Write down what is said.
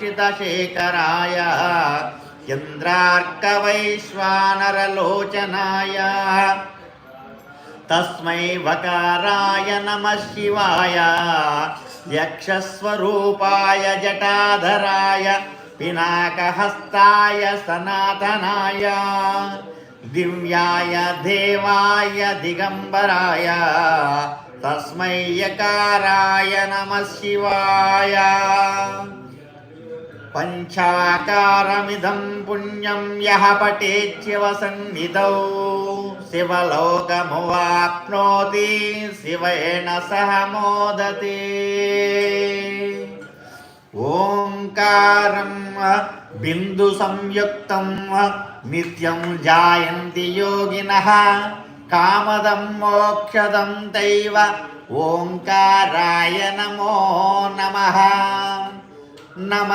कमलाक्षितशेखराय चन्द्रार्कवैश्वानरलोचनाय तस्मै वकाराय नमः शिवाय यक्षस्वरूपाय जटाधराय पिनाकहस्ताय सनातनाय दिव्याय देवाय दिगंबराय तस्मै यकाराय नमः शिवाय पंचाकारमिदं पुण्यं यः पठेच्छिवसन्निधौ शिवलोकमुवाप्नोति शिवेन सह मोदते। ओंकारं बिंदु संयुक्तं नित्यं जायन्ति योगिनः कामदं मोक्षदं तैव ओंकाराय नमो नमः। नमः